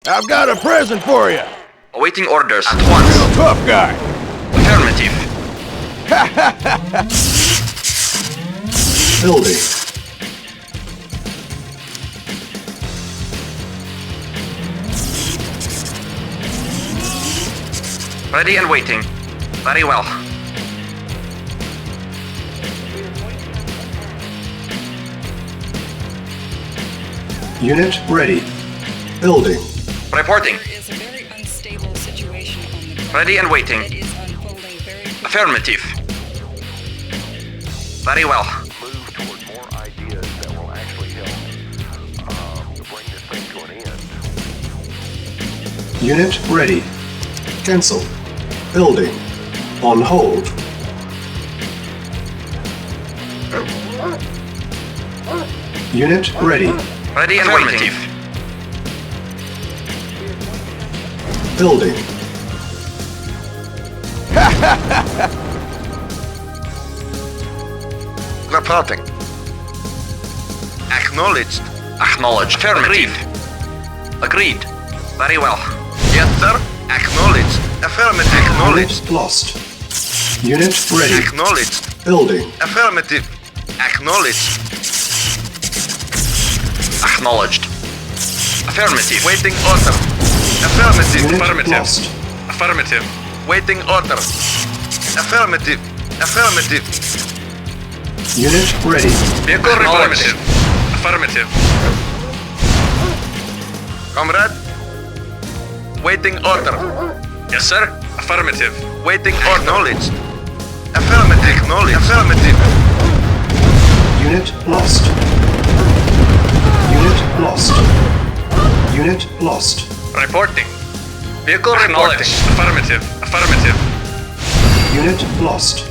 I've got a present for you. Awaiting orders at once. Real tough guy. Affirmative. Building. Ready and waiting. Very well. Unit ready. Building. Reporting. There is a very unstable situation on the ground Ready and waiting. that is unfolding very quickly. Affirmative. Very well. Move toward more ideas that will actually help to bring this thing to an end. Unit ready. Cancel. Building. On hold. Unit ready. Ready and waiting. Building. Reporting. Acknowledged. Acknowledged. Affirmative. Agreed. Very well. Yes, sir. Acknowledged. Affirmative. Acknowledged. Unit lost. Unit ready. Acknowledged. Building. Affirmative. Acknowledged. Acknowledged. Affirmative. Waiting order. Affirmative. Unit Affirmative. lost. Affirmative. Waiting order. Affirmative. Affirmative. Unit ready. Vehicle Acknowledged. Affirmative. Comrade. Waiting order. Yes, sir. Affirmative. Waiting order. Acknowledged. Affirmative. Acknowledged. Affirmative. Unit lost. Unit lost. Unit lost. Reporting. Vehicle Acknowledged. Affirmative. Affirmative. Unit lost.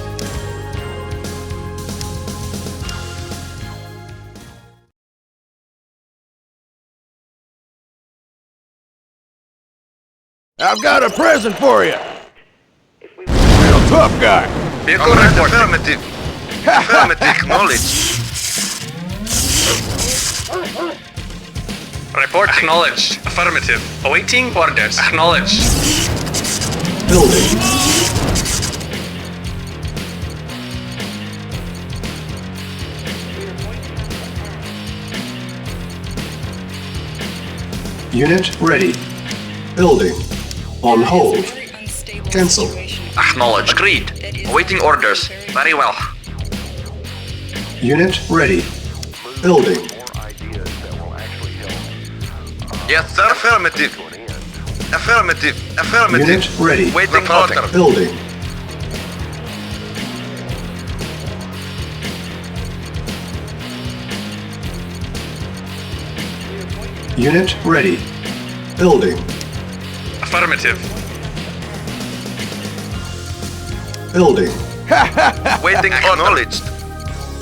I've got a present for you. Real tough guy. Vehicle Comrade. reporting. Affirmative. Affirmative. Acknowledged. Reporting. Acknowledged. Affirmative. Awaiting orders. Acknowledged. Building. Unit ready. Building. On hold. There is a very unstable Cancel. situation on Acknowledged. the ground Agreed. that is Awaiting orders. Very well. Unit ready. Building. More ideas that will actually help Yes, sir. Affirmative. to an end. Affirmative. Affirmative. Unit ready. Waiting Reporting. order. Building. Unit ready. Building. Affirmative. Building. Waiting acknowledged.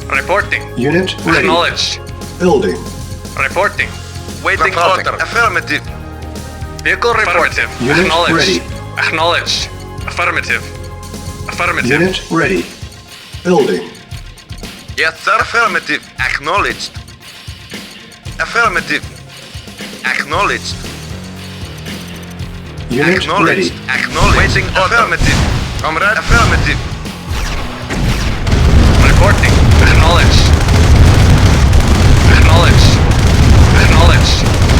Reporting. Unit ready. Acknowledged. Building. Reporting. Waiting order. Affirmative. Vehicle reporting. Unit Acknowledged. ready. Acknowledged. Affirmative. Affirmative. Unit ready. Building. Yes, sir. Affirmative. Acknowledged. Affirmative. Acknowledged. Unit ready. Acknowledged. Acknowledged. Waiting order. Affirmative. Comrade. Affirmative. Reporting. Acknowledged. Acknowledged. Acknowledged.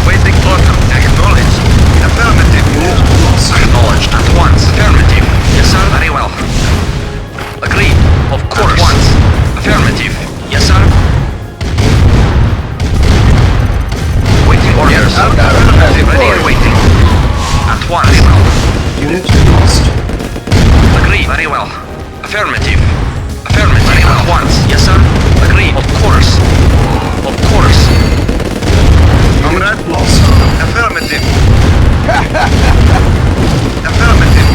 Waiting order. Acknowledged. Affirmative. Unit lost. Acknowledged at once. Affirmative. Yes, sir. Very well. Agreed. Of course. At once. Affirmative. Yes, sir. Waiting orders. Yes, I've got it. Ready and waiting. At once. Very well. Unit lost. Agreed. Very well. Affirmative. Affirmative. Very well. At once. Yes, sir. Agreed. Of course. Of course. Comrade. Lost. Affirmative. Affirmative.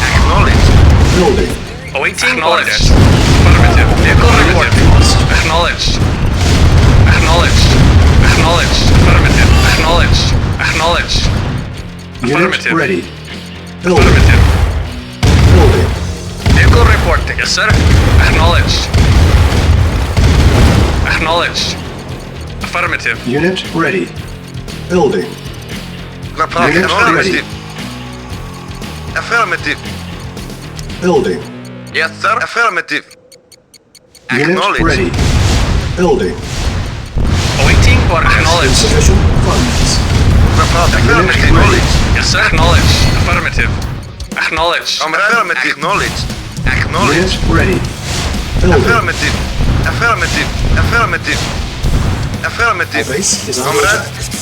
Acknowledged. Building. Awaiting orders. Affirmative. Vehicle reporting. Lost. Acknowledged. Acknowledged. Acknowledged. Affirmative. Acknowledged. Acknowledged. Unit Affirmative. ready. Building. Affirmative. Building. Vehicle reporting. Yes, sir. Acknowledged. Acknowledged. Affirmative. Unit ready. Building. Unit ready. Affirmative. Building. Yes, sir. Affirmative. Unit ready. Building. Awaiting for acknowledge. Insufficient funds. Affirmative. Acknowledge. Yes, sir. Acknowledge. Affirmative. Acknowledge. Affirmative. Acknowledge. Acknowledge. Unit ready. Building. Affirmative. Affirmative. Affirmative. Our Affirmative. base is under Comrade. attack.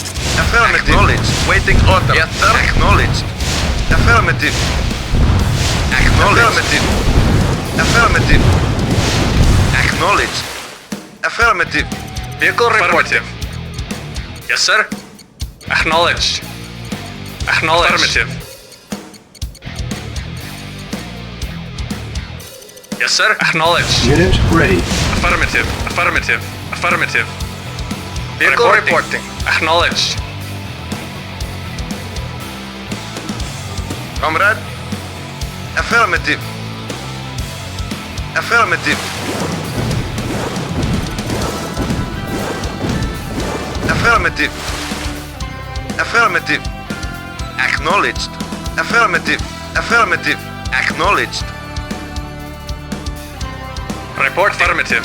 Affirmative. Acknowledge. Waiting order. Yes, sir. Acknowledged. Affirmative. Acknowledged. Affirmative. Acknowledged. Affirmative. Vehicle reported. Yes, sir. Acknowledged. Acknowledged. Affirmative. Yes, sir. Acknowledged. Unit ready. Affirmative. Affirmative. Affirmative. Vehicle reporting. Acknowledged. Comrade. Affirmative. Affirmative. Affirmative. Affirmative. Acknowledged. Affirmative. Affirmative. Acknowledged. Report affirmative.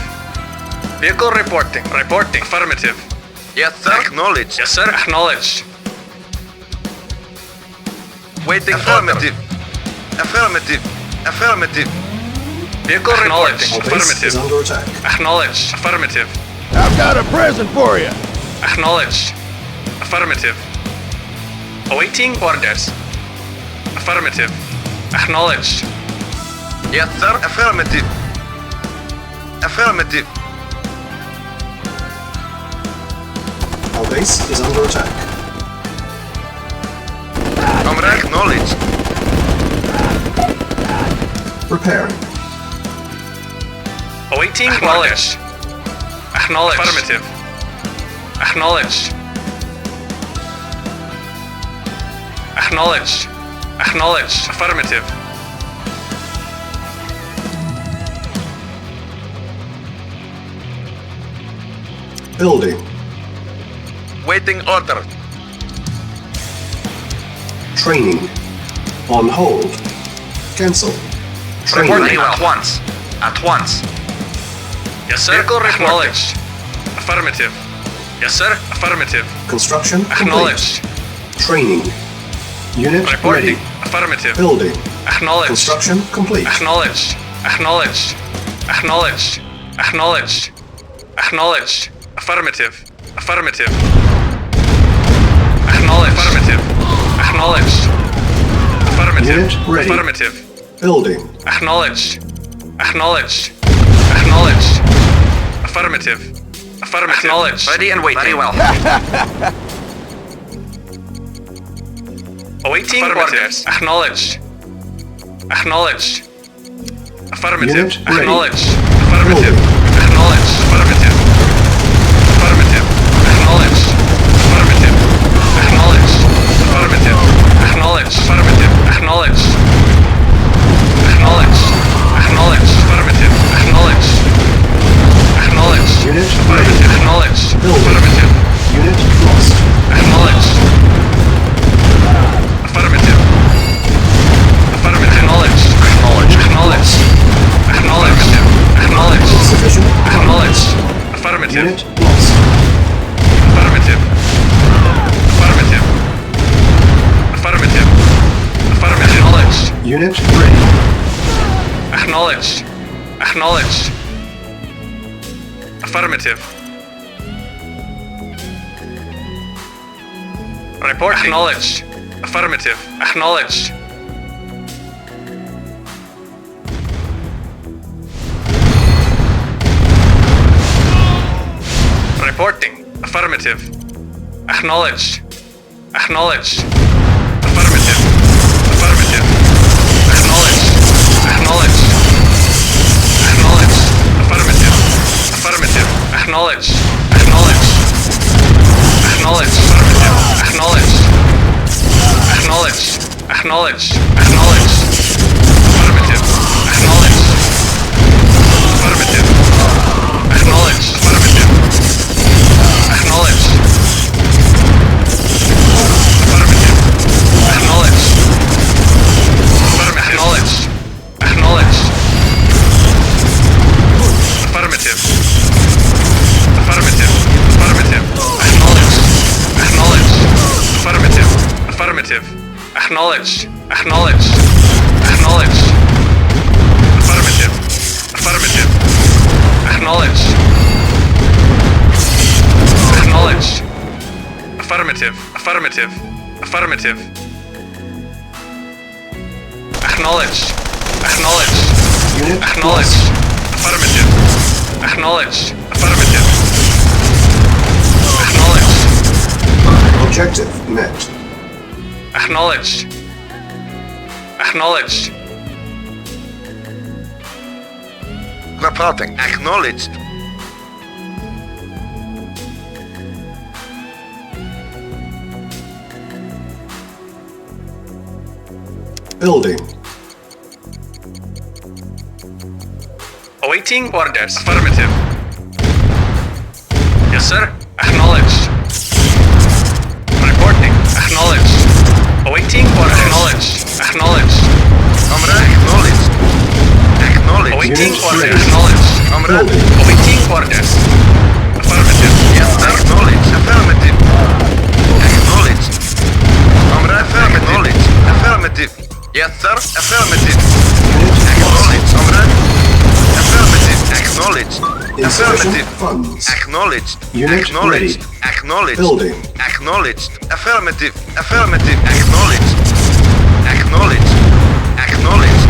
Vehicle reporting. Reporting. Affirmative. Yes, sir. Acknowledged. Yes, sir. Acknowledged. Waiting. Affirmative. Affirmative. Affirmative. Vehicle reporting. Our base is Affirmative. under attack. Acknowledged. Affirmative. I've got a present for you. Acknowledged. Affirmative. Awaiting orders. Affirmative. Acknowledged. Yes, sir. Affirmative. Affirmative. Our base is under attack. Comrade. Acknowledged. Preparing. Awaiting orders. Acknowledged. Affirmative. Acknowledged. Acknowledged. Acknowledged. Affirmative. Building. Waiting order. Training. On hold. Cancel. Training. Reporting at once. At once. Yes, sir. Vehicle acknowledged. Affirmative. Yes, sir. Affirmative. Construction complete. Acknowledged. Training. Unit Reporting. ready. Affirmative. Building. Acknowledged. Construction complete. Acknowledged. Acknowledged. Acknowledged. Acknowledged. Acknowledged. Affirmative. Affirmative. Acknowledged. Affirmative. Acknowledged. Affirmative. Unit ready. Affirmative. Building. Acknowledged. Acknowledged. Acknowledged. Affirmative. Affirmative. Acknowledged. Ready and waiting. Very well. Awaiting orders. Acknowledged. Acknowledged. Affirmative. Unit ready. Acknowledged. Affirmative. Building. Acknowledged. Affirmative. Affirmative. Acknowledged. Affirmative. Acknowledged. Affirmative. Acknowledged. Affirmative. Acknowledged. Acknowledged. Acknowledged. Affirmative. Acknowledged. Acknowledged. Unit Affirmative. ready. Acknowledged. Building. Affirmative. Unit lost. Acknowledged. Affirmative. Affirmative. Acknowledged. Acknowledged. Acknowledged. Acknowledged. Acknowledged. Insufficient Acknowledged. funds. Affirmative. Unit lost. Affirmative. Affirmative. Affirmative. Affirmative. Acknowledged. Unit ready. Acknowledged. Acknowledged. Affirmative. Report acknowledged. Affirmative. Acknowledged. Reporting. Affirmative. Acknowledged. Acknowledged. Affirmative. Affirmative. Acknowledged. Acknowledged. Acknowledged. Affirmative. Affirmative. Acknowledged. Acknowledged. Acknowledged. Affirmative. Acknowledged. Acknowledged. Acknowledged. Acknowledged. Affirmative. Acknowledged. Affirmative. Acknowledged. Affirmative. Acknowledged. Affirmative. Acknowledged. Acknowledged. Acknowledged. Affirmative. Affirmative. Acknowledged. Acknowledged. Affirmative. Affirmative. Affirmative. Acknowledged. Acknowledged. Unit Acknowledged. Affirmative. Acknowledged. Affirmative. Acknowledged. lost. Objective met. Acknowledged. Acknowledged. Reporting. Acknowledged. Building. Awaiting orders. Affirmative. Yes, sir. Acknowledged. Reporting. Acknowledged. Awaiting orders. Acknowledged. Acknowledged. Comrade. Acknowledged. Acknowledged. Awaiting Unit orders. ready. Acknowledged. Comrade. Building. Awaiting orders. Affirmative. Yes, sir. Acknowledged. Affirmative. Acknowledged. Comrade. Affirmative. Affirmative. Yes, sir. Affirmative. Unit Acknowledged. lost. Comrade. Affirmative. Acknowledged. Insufficient Affirmative. funds. Acknowledged. Unit Acknowledged. ready. Acknowledged. Building. Acknowledged. Affirmative. Affirmative. Acknowledged. Acknowledged. Acknowledged.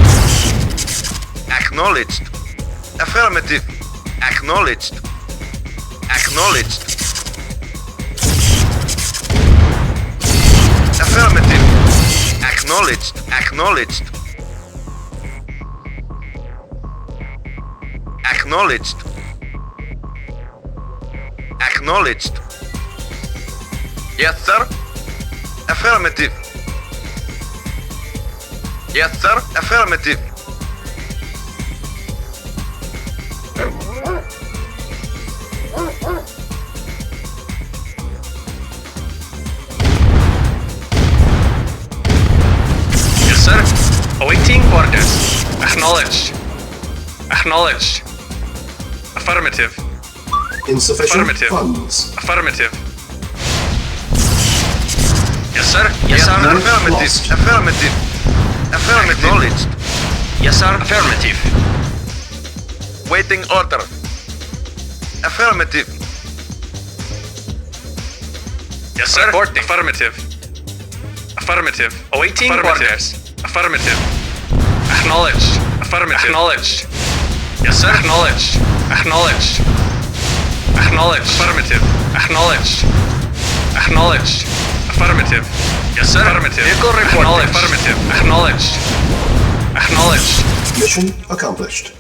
Acknowledged. Affirmative. Acknowledged. Acknowledged. Affirmative. Acknowledged. Acknowledged. Acknowledged. Acknowledged. Yes, sir. Affirmative. Yes, sir. Affirmative. Yes, sir. Awaiting orders. Acknowledged. Acknowledged. Affirmative. Insufficient Affirmative. funds. Affirmative. Yes, sir. Yes, sir. Unit Affirmative. lost. Affirmative. Affirmative. Acknowledged. Yes, sir. Affirmative. Waiting order. Affirmative. Yes, sir. Reporting. Affirmative. Affirmative. Awaiting orders. Affirmative. Acknowledged. Affirmative. Acknowledged. Yes, sir. Acknowledged. Acknowledged. Acknowledged. Affirmative. Acknowledged. Acknowledged. Affirmative. Yes, sir. Affirmative. Vehicle report. Affirmative. Acknowledged. Acknowledged. Acknowledged. Mission accomplished.